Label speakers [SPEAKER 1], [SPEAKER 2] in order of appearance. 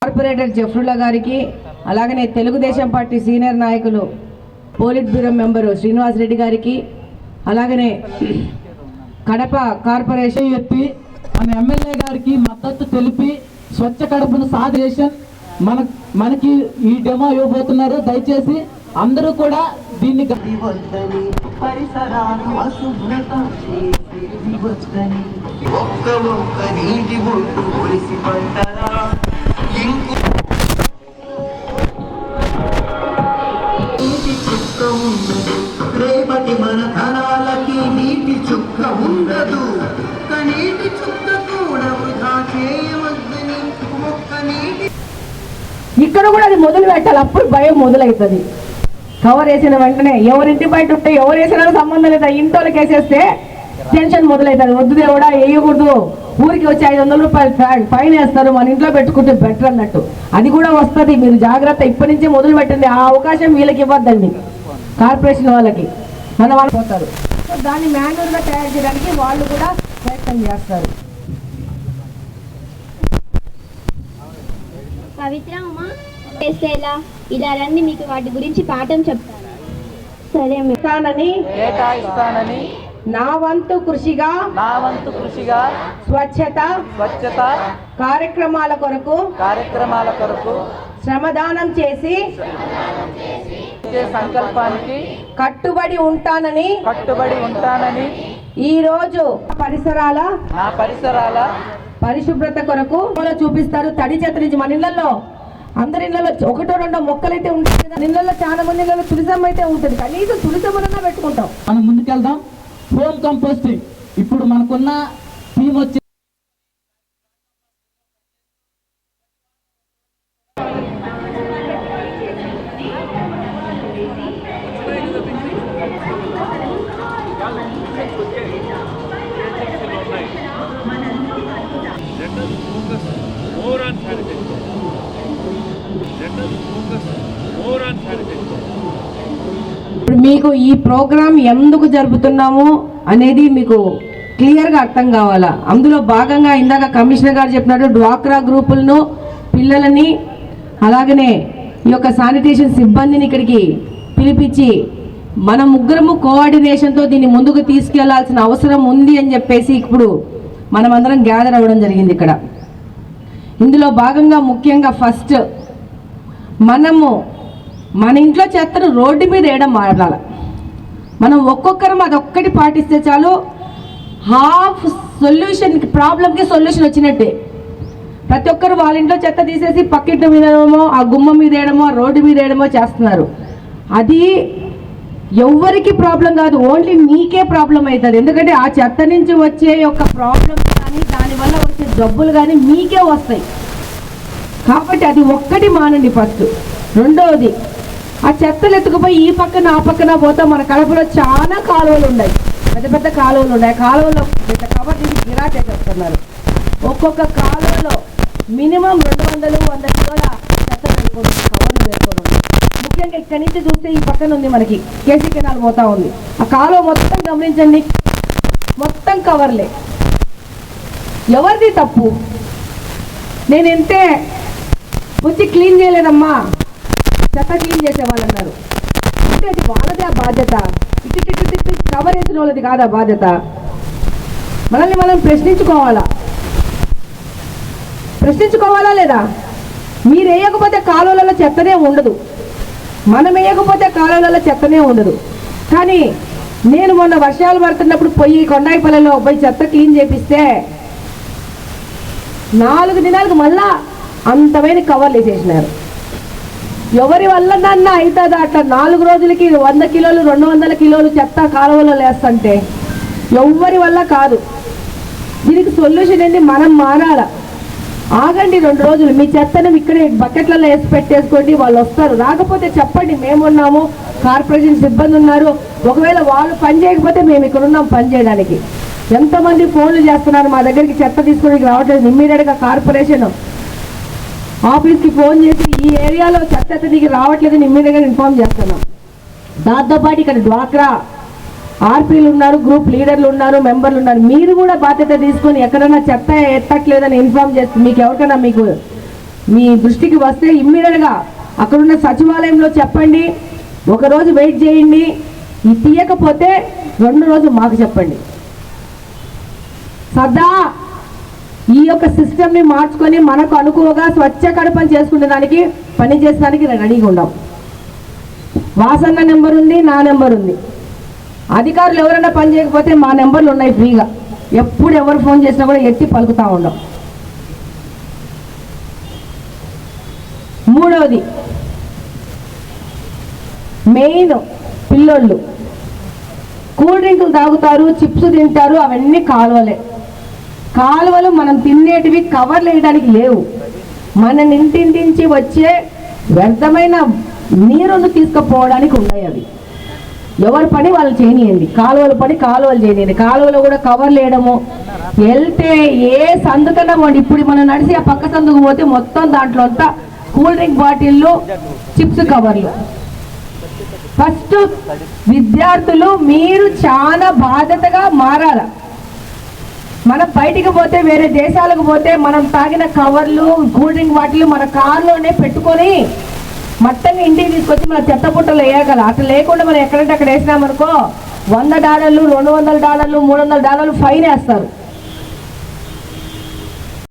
[SPEAKER 1] Corporator Zafrulla గారికి, అలాగనే Telugu Desam party senior నాయకులు polit bureau member Srinivas Reddy గారికి, అలాగనే కడప కార్పొరేషన్
[SPEAKER 2] ఎత్తి మన ఎమ్మెల్యే గారికి మద్దతు తెలిపి స్వచ్ఛ కడపను సాధించి మనకి ఈ డెమో ఇవ్వబోతున్నారు. దయచేసి అందరూ కూడా దీన్ని
[SPEAKER 3] రేపటి మన ధనాలకి నీటి చుక్క ఉండదు. నీటి చుక్క కూడా వృధా చేయవద్దని ఒక్క నీటి
[SPEAKER 1] ఇక్కడ కూడా అది మొదలు పెట్టాలి. అప్పుడు భయం మొదలవుతుంది. కవర్ వేసిన వెంటనే ఎవరింటి బయట ఉంటే ఎవరు వేసినా సంబంధం లేదా, ఇంట్లోకి వేసేస్తే టెన్షన్ మొదలవుతుంది. వద్దు దేవుడా వేయకూడదు, ఊరికి వచ్చి 500 రూపాయలు ఫైన్ వేస్తారు, మన ఇంట్లో పెట్టుకుంటే బెటర్ అన్నట్టు. అది కూడా వస్తుంది. మీరు జాగ్రత్త, ఇప్పటి నుంచే మొదలు పెట్టండి. ఆ అవకాశం వీళ్ళకి ఇవ్వద్దండి, కార్పొరేషన్ వాళ్ళకి. మన వాళ్ళు పోతారు. సో దాన్ని మాన్యువల్గా తయారు చేయడానికి వాళ్ళు కూడా ప్రయత్నం చేస్తారు.
[SPEAKER 4] పవిత్ర ఉమా చేసేలా ఇలా రండి, మీకు వాటి గురించి పాఠం చెప్తాను. సరే
[SPEAKER 1] కేటాయిస్తానని నా వంతు కృషిగా స్వచ్ఛత కార్యక్రమాల కొరకు శ్రమదానం చేసి
[SPEAKER 2] సంకల్పానికి
[SPEAKER 1] కట్టుబడి ఉంటానని ఈ రోజు పరిసరాల పరిశుభ్రత కొరకు చూపిస్తారు. తడి చెత్త నుంచి మన ఇళ్లలో, అందరి ఇళ్లలో ఒకటో రెండో మొక్కలైతే ఉంటాయి కదా. ఇళ్లలో చాలా మంది ఇళ్లలో తులసం అయితే ఉంటుంది. కనీసం తులసమన్నా పెట్టుకుంటాం.
[SPEAKER 2] మనం ముందుకెళ్దాం. హోమ్ కంపోస్టింగ్ ఇప్పుడు మనకున్న థీమ్ వచ్చి
[SPEAKER 1] మీకు ఈ ప్రోగ్రాం ఎందుకు జరుపుతున్నాము అనేది మీకు క్లియర్గా అర్థం కావాలా. అందులో భాగంగా ఇందాక కమిషనర్ గారు చెప్పినట్టు డ్వాక్రా గ్రూపులను, పిల్లలని, అలాగనే ఈ యొక్క శానిటేషన్ సిబ్బందిని ఇక్కడికి పిలిపించి మన ముగ్గురము కోఆర్డినేషన్తో దీన్ని ముందుకు తీసుకెళ్లాల్సిన అవసరం ఉంది అని చెప్పేసి ఇప్పుడు మనమందరం గ్యాదర్ అవ్వడం జరిగింది ఇక్కడ. ఇందులో భాగంగా ముఖ్యంగా ఫస్ట్ మనము మన ఇంట్లో చెత్తను రోడ్డు మీద వేయడం మారాలి. మనం ఒక్కొక్కరం అదొక్కటి పాటిస్తే చాలు, హాఫ్ సొల్యూషన్కి, ప్రాబ్లంకి సొల్యూషన్ వచ్చినట్టే. ప్రతి ఒక్కరు వాళ్ళ ఇంట్లో చెత్త తీసేసి పక్కింటి మీద వేయడమో, ఆ గుమ్మం మీద వేయడమో, ఆ రోడ్డు మీద వేయడమో చేస్తున్నారు. అది ఎవరికి ప్రాబ్లం కాదు, ఓన్లీ మీకే ప్రాబ్లం అవుతుంది. ఎందుకంటే ఆ చెత్త నుంచి వచ్చే యొక్క ప్రాబ్లం కానీ దానివల్ల వచ్చే జబ్బులు కానీ మీకే వస్తాయి. కాబట్టి అది ఒక్కటి మానండి ఫస్ట్. రెండవది, ఆ చెత్తలు ఎత్తుకుపోయి ఈ పక్కన ఆ పక్కన పోతా మన కడపలో చాలా కాలువలు ఉన్నాయి, పెద్ద పెద్ద కాలువలు ఉన్నాయి. కాలువలో కవర్ తీసి గిరాటే చేస్తున్నారు. ఒక్కొక్క కాలువలో మినిమం 200-100 కిలోల చెత్త పెట్టుకోండి, కవర్లు పెట్టుకోండి. ముఖ్యంగా ఇక్కడి నుంచి చూస్తే ఈ పక్కన ఉంది మనకి కేసీ కెనాల్ పోతా ఉంది. ఆ కాలువ మొత్తం గమనించండి, మొత్తం కవర్లే. ఎవరిది తప్పు? నేను ఎంతే వచ్చి క్లీన్ చేయలేదమ్మా, చెత్త క్లీన్ చేసేవాళ్ళు అన్నారు. అంటే అది వాళ్ళదే ఆ బాధ్యత. ఇటు కవర్ వేసిన వాళ్ళది కాదా బాధ్యత? మనల్ని మనం ప్రశ్నించుకోవాలా లేదా? మీరు వేయకపోతే కాలువలలో చెత్తనే ఉండదు, మనం వేయకపోతే కాలువలలో చెత్తనే ఉండదు. కానీ నేను మొన్న వర్షాలు పడుతున్నప్పుడు పోయి కొండాయిపల్లెలో పోయి చెత్త క్లీన్ చేపిస్తే 4 దినాలకు మళ్ళా అంతమైన కవర్లు వేసేసినారు. ఎవరి వల్ల నన్న అవుతుందా? అట్లా 4 రోజులకి 100 కిలోలు 200 కిలోలు చెత్త కాలువలో లేస్తుంటే ఎవరి వల్ల కాదు. దీనికి సొల్యూషన్ ఏంటి? మనం మారాల. ఆగండి 2 రోజులు, మీ చెత్తను ఇక్కడే బకెట్లలో వేసి పెట్టేసుకోండి, వాళ్ళు వస్తారు. రాకపోతే చెప్పండి, మేమున్నాము, కార్పొరేషన్ సిబ్బంది ఉన్నారు. ఒకవేళ వాళ్ళు పని చేయకపోతే మేము ఇక్కడ ఉన్నాం పని చేయడానికి. ఎంతమంది ఫోన్లు చేస్తున్నారు, మా దగ్గరికి చెత్త తీసుకోవడానికి రావట్లేదు. ఇమ్మీడియట్గా కార్పొరేషన్ ఆఫీస్కి ఫోన్ చేసి ఈ ఏరియాలో చెత్త దిగి రావట్లేదని ఇమ్మీడియట్గా ఇన్ఫార్మ్ చేస్తున్నాం. దాంతోపాటు ఇక్కడ డ్వాక్రా ఆర్పీలు ఉన్నారు, గ్రూప్ లీడర్లు ఉన్నారు, మెంబర్లు ఉన్నారు. మీరు కూడా బాధ్యత తీసుకొని ఎక్కడైనా చెత్త ఎత్తట్లేదని ఇన్ఫార్మ్ చేస్తే మీకు ఎవరికైనా మీకు మీ దృష్టికి వస్తే ఇమ్మీడియట్గా అక్కడున్న సచివాలయంలో చెప్పండి, ఒకరోజు వెయిట్ చేయండి. ఈ తీయకపోతే 2 రోజులు మాకు చెప్పండి. సదా ఈ యొక్క సిస్టమ్ని మార్చుకొని మనకు అనుకువగా స్వచ్ఛ కడపని చేసుకునే దానికి పని చేసేదానికి రెడీగా ఉన్నాం. వాసన్న నెంబర్ ఉంది, నా నెంబర్ ఉంది. అధికారులు ఎవరైనా పని చేయకపోతే మా నెంబర్లు ఉన్నాయి ఫ్రీగా. ఎప్పుడు ఎవరు ఫోన్ చేసినా కూడా ఎత్తి పలుకుతూ ఉండం. మూడవది మెయిన్, పిల్లోళ్ళు కూల్ డ్రింకులు తాగుతారు, చిప్స్ తింటారు, అవన్నీ కాలువలు మనం తినేటివి కవర్లు వేయడానికి లేవు. మన ఇంటింటించి వచ్చే వ్యర్థమైన నీరును తీసుకుపోవడానికి ఉన్నాయి. అవి ఎవరి పని వాళ్ళు చేయనియండి, కాలువల పని కాలువలు చేయనియండి. కాలువలో కూడా కవర్లు వేయడము, వెళ్తే ఏ సందుకన్నా పోండి. ఇప్పుడు మనం నడిచి ఆ పక్క సందుకు పోతే మొత్తం దాంట్లో అంతా కూల్ డ్రింక్ బాటిళ్ళు, చిప్స్ కవర్లు. ఫస్ట్ విద్యార్థులు మీరు చాలా బాధ్యతగా మారాల. మనం బయటికి పోతే, వేరే దేశాలకు పోతే మనం తాగిన కవర్లు, కూల్ డ్రింక్ బాటిల్ మన కారులోనే పెట్టుకొని మట్టంగా ఇంటికి తీసుకొచ్చి మన చెత్త పుట్టలు వేయగల. అట్లా లేకుండా మనం ఎక్కడంటే అక్కడ వేసినామనుకో $100, $200, $300 ఫైన్ వేస్తారు.